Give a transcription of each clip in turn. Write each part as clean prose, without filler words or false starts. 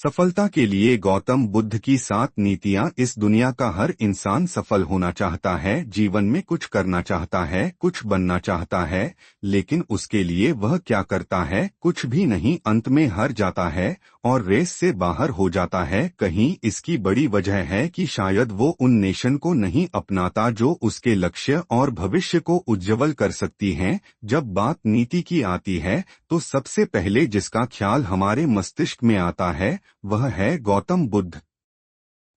सफलता के लिए गौतम बुद्ध की 7 नीतियां। इस दुनिया का हर इंसान सफल होना चाहता है, जीवन में कुछ करना चाहता है, कुछ बनना चाहता है, लेकिन उसके लिए वह क्या करता है? कुछ भी नहीं। अंत में हार जाता है और रेस से बाहर हो जाता है। कहीं इसकी बड़ी वजह है कि शायद वो उन नेशन को नहीं अपनाता जो उसके लक्ष्य और भविष्य को उज्जवल कर सकती हैं। जब बात नीति की आती है तो सबसे पहले जिसका ख्याल हमारे मस्तिष्क में आता है वह है गौतम बुद्ध।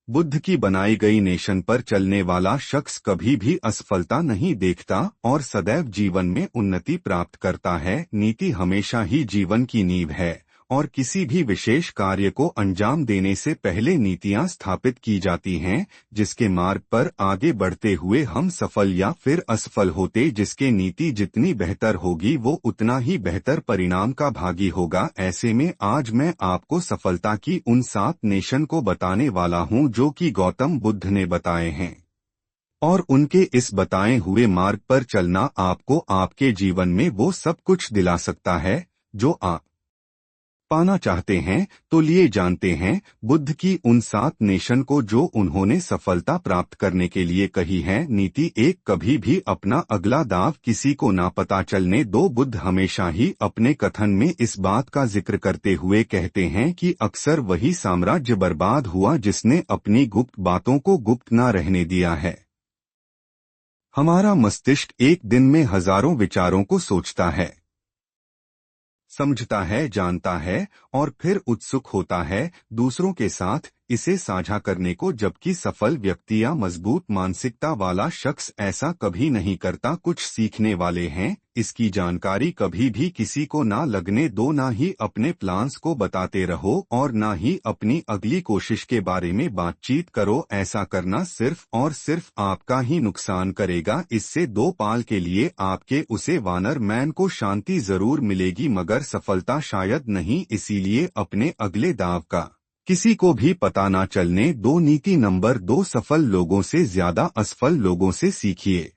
बुद्ध की बनाई गई नेशन पर चलने वाला शख्स कभी भी असफलता नहीं देखता और सदैव जीवन में उन्नति प्राप्त करता है। नीति हमेशा ही जीवन की नींव है और किसी भी विशेष कार्य को अंजाम देने से पहले नीतियां स्थापित की जाती हैं, जिसके मार्ग पर आगे बढ़ते हुए हम सफल या फिर असफल होते। जिसके नीति जितनी बेहतर होगी वो उतना ही बेहतर परिणाम का भागी होगा। ऐसे में आज मैं आपको सफलता की उन 7 नेशन को बताने वाला हूं जो कि गौतम बुद्ध ने बताए हैं, और उनके इस बताए हुए मार्ग पर चलना आपको आपके जीवन में वो सब कुछ दिला सकता है जो आप पाना चाहते हैं। तो लिए जानते हैं बुद्ध की उन 7 नेशन को जो उन्होंने सफलता प्राप्त करने के लिए कही है। नीति 1, कभी भी अपना अगला दांव किसी को ना पता चलने दो। बुद्ध हमेशा ही अपने कथन में इस बात का जिक्र करते हुए कहते हैं कि अक्सर वही साम्राज्य बर्बाद हुआ जिसने अपनी गुप्त बातों को गुप्त ना रहने दिया है। हमारा मस्तिष्क एक दिन में हजारों विचारों को सोचता है, समझता है, जानता है और फिर उत्सुक होता है दूसरों के साथ इसे साझा करने को, जबकि सफल व्यक्ति या मजबूत मानसिकता वाला शख्स ऐसा कभी नहीं करता। कुछ सीखने वाले हैं, इसकी जानकारी कभी भी किसी को ना लगने दो, ना ही अपने प्लान्स को बताते रहो और ना ही अपनी अगली कोशिश के बारे में बातचीत करो। ऐसा करना सिर्फ और सिर्फ आपका ही नुकसान करेगा। इससे 2 पाल के लिए आपके उसे वानर मैन को शांति जरूर मिलेगी मगर सफलता शायद नहीं। इसीलिए अपने अगले दांव का किसी को भी पता ना चलने दो। नीति नंबर 2, सफल लोगों से ज्यादा असफल लोगों से सीखिए।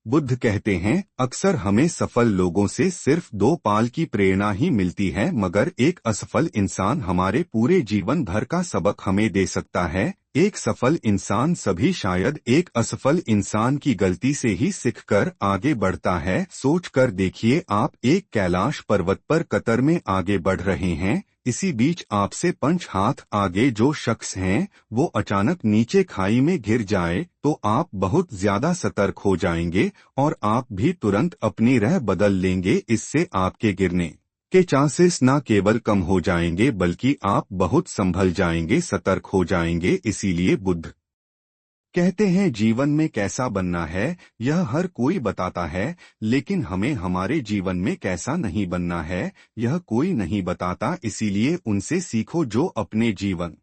बुद्ध कहते हैं अक्सर हमें सफल लोगों से सिर्फ 2 पाल की प्रेरणा ही मिलती है, मगर एक असफल इंसान हमारे पूरे जीवन भर का सबक हमें दे सकता है। एक सफल इंसान सभी शायद एक असफल इंसान की गलती से ही सीखकर आगे बढ़ता है। सोच कर देखिए, आप एक कैलाश पर्वत पर कतर में आगे बढ़ रहे हैं, इसी बीच आपसे 5 हाथ आगे जो शख्स हैं वो अचानक नीचे खाई में गिर जाए तो आप बहुत ज्यादा सतर्क हो जाएंगे और आप भी तुरंत अपनी राह बदल लेंगे। इससे आपके गिरने के चांसेस न केवल कम हो जाएंगे बल्कि आप बहुत संभल जाएंगे, सतर्क हो जाएंगे। इसीलिए बुद्ध कहते हैं जीवन में कैसा बनना है यह हर कोई बताता है, लेकिन हमें हमारे जीवन में कैसा नहीं बनना है यह कोई नहीं बताता। इसीलिए उनसे सीखो जो अपने जीवन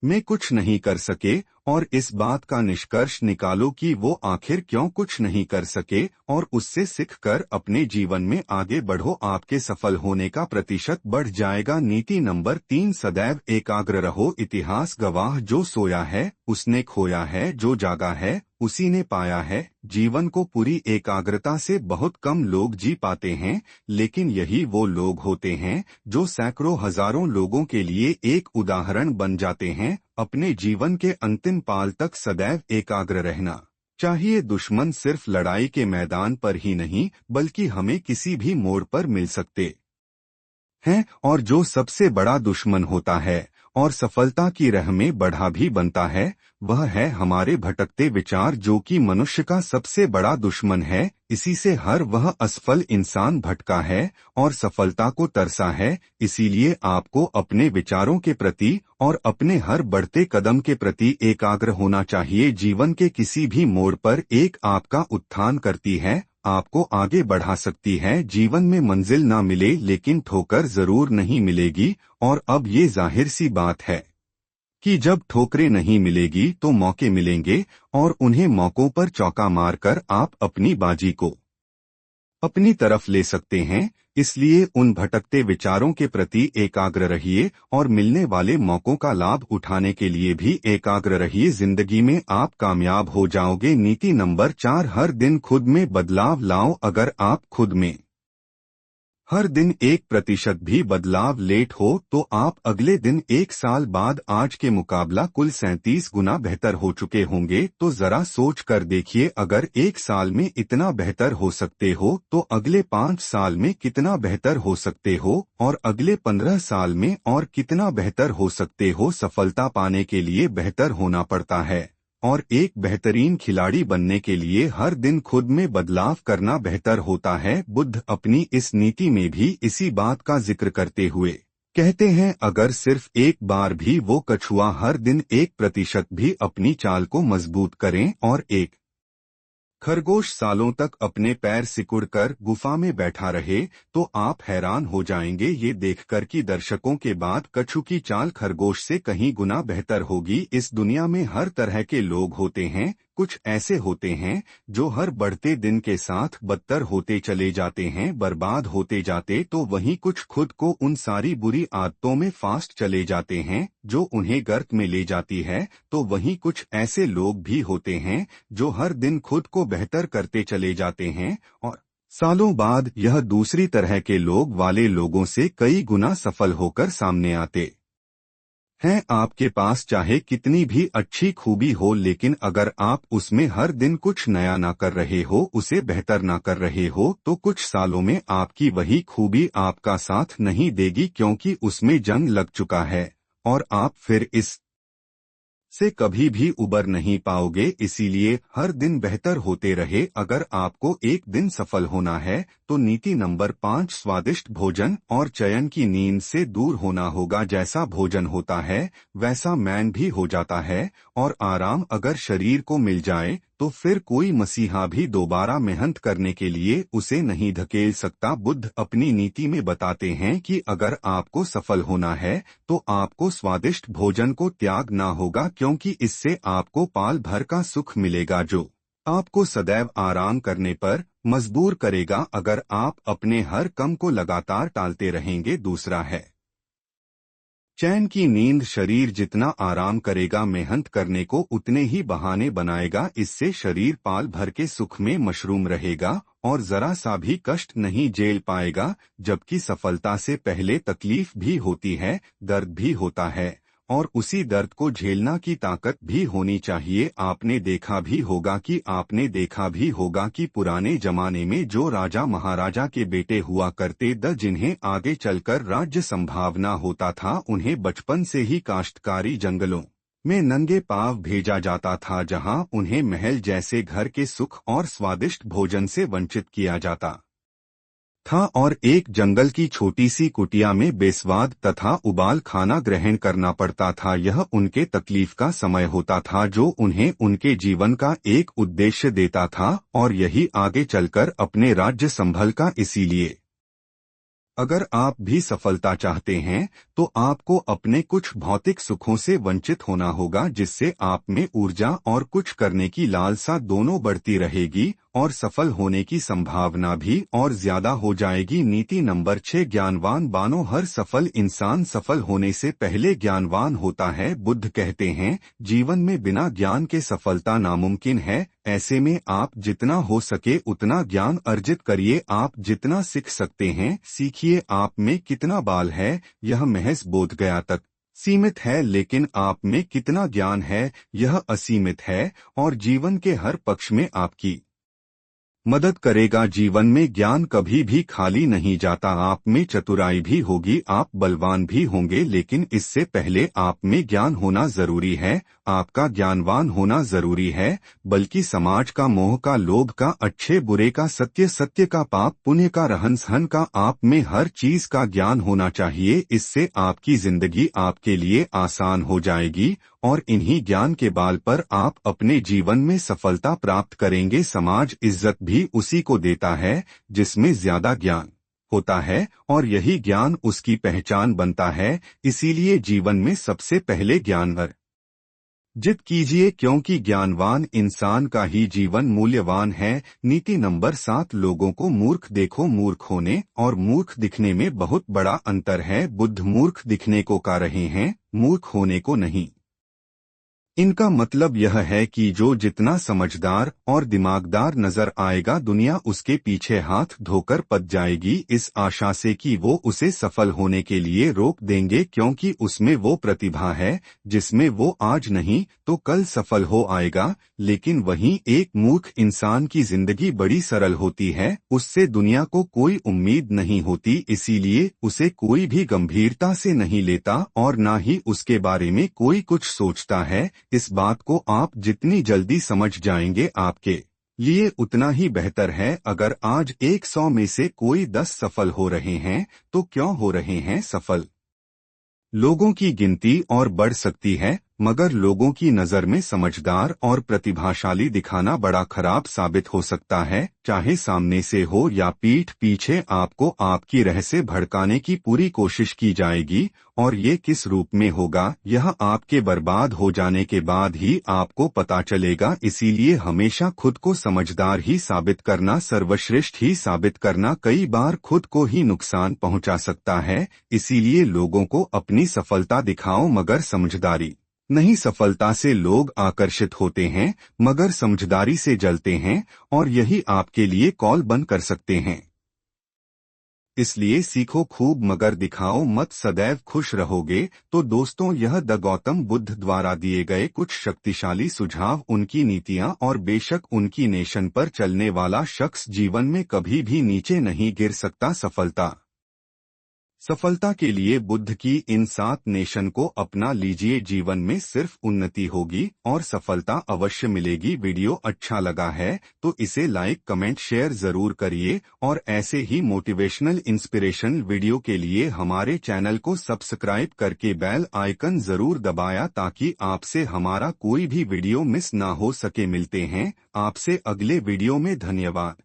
में कुछ नहीं कर सके और इस बात का निष्कर्ष निकालो कि वो आखिर क्यों कुछ नहीं कर सके और उससे सीखकर अपने जीवन में आगे बढ़ो। आपके सफल होने का प्रतिशत बढ़ जाएगा। नीति नंबर 3, सदैव एकाग्र रहो। इतिहास गवाह, जो सोया है उसने खोया है, जो जागा है उसी ने पाया है। जीवन को पूरी एकाग्रता से बहुत कम लोग जी पाते हैं, लेकिन यही वो लोग होते हैं जो सैकड़ों हजारों लोगों के लिए एक उदाहरण बन जाते हैं। अपने जीवन के अंतिम पाल तक सदैव एकाग्र रहना चाहिए। दुश्मन सिर्फ लड़ाई के मैदान पर ही नहीं बल्कि हमें किसी भी मोड़ पर मिल सकते हैं, और जो सबसे बड़ा दुश्मन होता है और सफलता की राह में बढ़ा भी बनता है वह है हमारे भटकते विचार, जो कि मनुष्य का सबसे बड़ा दुश्मन है। इसी से हर वह असफल इंसान भटका है और सफलता को तरसा है। इसीलिए आपको अपने विचारों के प्रति और अपने हर बढ़ते कदम के प्रति एकाग्र होना चाहिए। जीवन के किसी भी मोड़ पर एक आपका उत्थान करती है, आपको आगे बढ़ा सकती है। जीवन में मंजिल ना मिले लेकिन ठोकर जरूर नहीं मिलेगी, और अब ये जाहिर सी बात है कि जब ठोकरें नहीं मिलेगी तो मौके मिलेंगे, और उन्हें मौकों पर चौका मारकर आप अपनी बाजी को अपनी तरफ ले सकते हैं। इसलिए उन भटकते विचारों के प्रति एकाग्र रहिए और मिलने वाले मौकों का लाभ उठाने के लिए भी एकाग्र रहिए। जिंदगी में आप कामयाब हो जाओगे। नीति नंबर 4, हर दिन खुद में बदलाव लाओ। अगर आप खुद में हर दिन 1% भी बदलाव लेट हो तो आप अगले दिन 1 साल बाद आज के मुकाबला कुल 37 गुना बेहतर हो चुके होंगे। तो जरा सोच कर देखिए, अगर 1 साल में इतना बेहतर हो सकते हो तो अगले 5 साल में कितना बेहतर हो सकते हो, और अगले 15 साल में और कितना बेहतर हो सकते हो। सफलता पाने के लिए बेहतर होना पड़ता है, और एक बेहतरीन खिलाड़ी बनने के लिए हर दिन खुद में बदलाव करना बेहतर होता है। बुद्ध अपनी इस नीति में भी इसी बात का जिक्र करते हुए कहते हैं, अगर सिर्फ एक बार भी वो कछुआ हर दिन 1% भी अपनी चाल को मजबूत करें और एक खरगोश सालों तक अपने पैर सिकुड़कर गुफा में बैठा रहे, तो आप हैरान हो जाएंगे ये देखकर कि दर्शकों के बाद कछु की चाल खरगोश से कहीं गुना बेहतर होगी। इस दुनिया में हर तरह के लोग होते हैं। कुछ ऐसे होते हैं जो हर बढ़ते दिन के साथ बदतर होते चले जाते हैं, बर्बाद होते जाते, तो वहीं कुछ खुद को उन सारी बुरी आदतों में फास्ट चले जाते हैं जो उन्हें गर्त में ले जाती है। तो वहीं कुछ ऐसे लोग भी होते हैं जो हर दिन खुद को बेहतर करते चले जाते हैं, और सालों बाद यह दूसरी तरह के लोग वाले लोगों से कई गुना सफल होकर सामने आते हैं। आपके पास चाहे कितनी भी अच्छी खूबी हो, लेकिन अगर आप उसमें हर दिन कुछ नया ना कर रहे हो, उसे बेहतर ना कर रहे हो, तो कुछ सालों में आपकी वही खूबी आपका साथ नहीं देगी, क्योंकि उसमें जंग लग चुका है और आप फिर इस से कभी भी उबर नहीं पाओगे। इसीलिए हर दिन बेहतर होते रहे। अगर आपको एक दिन सफल होना है तो नीति नंबर 5 स्वादिष्ट भोजन और चयन की नींद से दूर होना होगा। जैसा भोजन होता है वैसा मैन भी हो जाता है, और आराम अगर शरीर को मिल जाए तो फिर कोई मसीहा भी दोबारा मेहनत करने के लिए उसे नहीं धकेल सकता। बुद्ध अपनी नीति में बताते हैं कि अगर आपको सफल होना है तो आपको स्वादिष्ट भोजन को त्याग ना होगा, क्योंकि इससे आपको पाल भर का सुख मिलेगा जो आपको सदैव आराम करने पर मजबूर करेगा अगर आप अपने हर कम को लगातार टालते रहेंगे। दूसरा है चैन की नींद। शरीर जितना आराम करेगा, मेहनत करने को उतने ही बहाने बनाएगा। इससे शरीर पाल भर के सुख में मशरूम रहेगा और जरा सा भी कष्ट नहीं झेल पाएगा। जबकि सफलता से पहले तकलीफ भी होती है, दर्द भी होता है, और उसी दर्द को झेलना की ताकत भी होनी चाहिए। आपने देखा भी होगा कि पुराने जमाने में जो राजा महाराजा के बेटे हुआ करते जिन्हें आगे चलकर राज्य संभावना होता था, उन्हें बचपन से ही काश्तकारी जंगलों में नंगे पांव भेजा जाता था, जहां उन्हें महल जैसे घर के सुख और स्वादिष्ट भोजन से वंचित किया जाता था, और एक जंगल की छोटी सी कुटिया में बेस्वाद तथा उबाल खाना ग्रहण करना पड़ता था। यह उनके तकलीफ का समय होता था जो उन्हें उनके जीवन का एक उद्देश्य देता था, और यही आगे चलकर अपने राज्य संभल का। इसीलिए अगर आप भी सफलता चाहते हैं तो आपको अपने कुछ भौतिक सुखों से वंचित होना होगा, जिससे आप में ऊर्जा और कुछ करने की लालसा दोनों बढ़ती रहेगी और सफल होने की संभावना भी और ज्यादा हो जाएगी। नीति नंबर 6 ज्ञानवान बनो। हर सफल इंसान सफल होने से पहले ज्ञानवान होता है। बुद्ध कहते हैं, जीवन में बिना ज्ञान के सफलता नामुमकिन है। ऐसे में आप जितना हो सके उतना ज्ञान अर्जित करिए। आप जितना सीख सकते हैं सीखिए। आप में कितना बाल है यह महज बोध गया तक सीमित है, लेकिन आप में कितना ज्ञान है यह असीमित है और जीवन के हर पक्ष में आपकी मदद करेगा। जीवन में ज्ञान कभी भी खाली नहीं जाता। आप में चतुराई भी होगी, आप बलवान भी होंगे, लेकिन इससे पहले आप में ज्ञान होना जरूरी है। आपका ज्ञानवान होना जरूरी है, बल्कि समाज का, मोह का, लोभ का, अच्छे बुरे का, सत्य सत्य का, पाप पुण्य का, रहन सहन का, आप में हर चीज का ज्ञान होना चाहिए। इससे आपकी जिंदगी आपके लिए आसान हो जाएगी और इन्हीं ज्ञान के बाल पर आप अपने जीवन में सफलता प्राप्त करेंगे। समाज इज्जत भी उसी को देता है जिसमें ज्यादा ज्ञान होता है, और यही ज्ञान उसकी पहचान बनता है। इसीलिए जीवन में सबसे पहले ज्ञान अर्जित कीजिए, क्योंकि ज्ञानवान इंसान का ही जीवन मूल्यवान है। नीति नंबर 7 लोगों को मूर्ख देखो। मूर्ख होने और मूर्ख दिखने में बहुत बड़ा अंतर है। बुद्ध मूर्ख दिखने को कह रहे हैं, मूर्ख होने को नहीं। इनका मतलब यह है कि जो जितना समझदार और दिमागदार नजर आएगा दुनिया उसके पीछे हाथ धोकर पद जाएगी, इस आशा से कि वो उसे सफल होने के लिए रोक देंगे, क्योंकि उसमें वो प्रतिभा है जिसमें वो आज नहीं तो कल सफल हो आएगा। लेकिन वहीं एक मूर्ख इंसान की जिंदगी बड़ी सरल होती है, उससे दुनिया को कोई उम्मीद नहीं होती, इसीलिए उसे कोई भी गंभीरता से नहीं लेता और न ही उसके बारे में कोई कुछ सोचता है। इस बात को आप जितनी जल्दी समझ जाएंगे आपके लिए उतना ही बेहतर है। अगर आज 100 में से कोई 10 सफल हो रहे हैं तो क्यों हो रहे हैं सफल? लोगों की गिनती और बढ़ सकती है, मगर लोगों की नज़र में समझदार और प्रतिभाशाली दिखाना बड़ा खराब साबित हो सकता है। चाहे सामने से हो या पीठ पीछे, आपको आपकी राह से भड़काने की पूरी कोशिश की जाएगी, और ये किस रूप में होगा यह आपके बर्बाद हो जाने के बाद ही आपको पता चलेगा। इसीलिए हमेशा खुद को समझदार ही साबित करना, सर्वश्रेष्ठ ही साबित करना कई बार खुद को ही नुकसान पहुंचा सकता है। इसीलिए लोगों को अपनी सफलता दिखाओ मगर समझदारी नहीं। सफलता से लोग आकर्षित होते हैं मगर समझदारी से जलते हैं, और यही आपके लिए कॉल बंद कर सकते हैं। इसलिए सीखो खूब मगर दिखाओ मत, सदैव खुश रहोगे। तो दोस्तों, यह द गौतम बुद्ध द्वारा दिए गए कुछ शक्तिशाली सुझाव, उनकी नीतियां, और बेशक उनकी नेशन पर चलने वाला शख्स जीवन में कभी भी नीचे नहीं गिर सकता। सफलता के लिए बुद्ध की इन 7 नेशन को अपना लीजिए, जीवन में सिर्फ उन्नति होगी और सफलता अवश्य मिलेगी। वीडियो अच्छा लगा है तो इसे लाइक कमेंट शेयर जरूर करिए, और ऐसे ही मोटिवेशनल इंस्पिरेशनल वीडियो के लिए हमारे चैनल को सब्सक्राइब करके बेल आइकन जरूर दबाया, ताकि आपसे हमारा कोई भी वीडियो मिस ना हो सके। मिलते हैं आपसे अगले वीडियो में। धन्यवाद।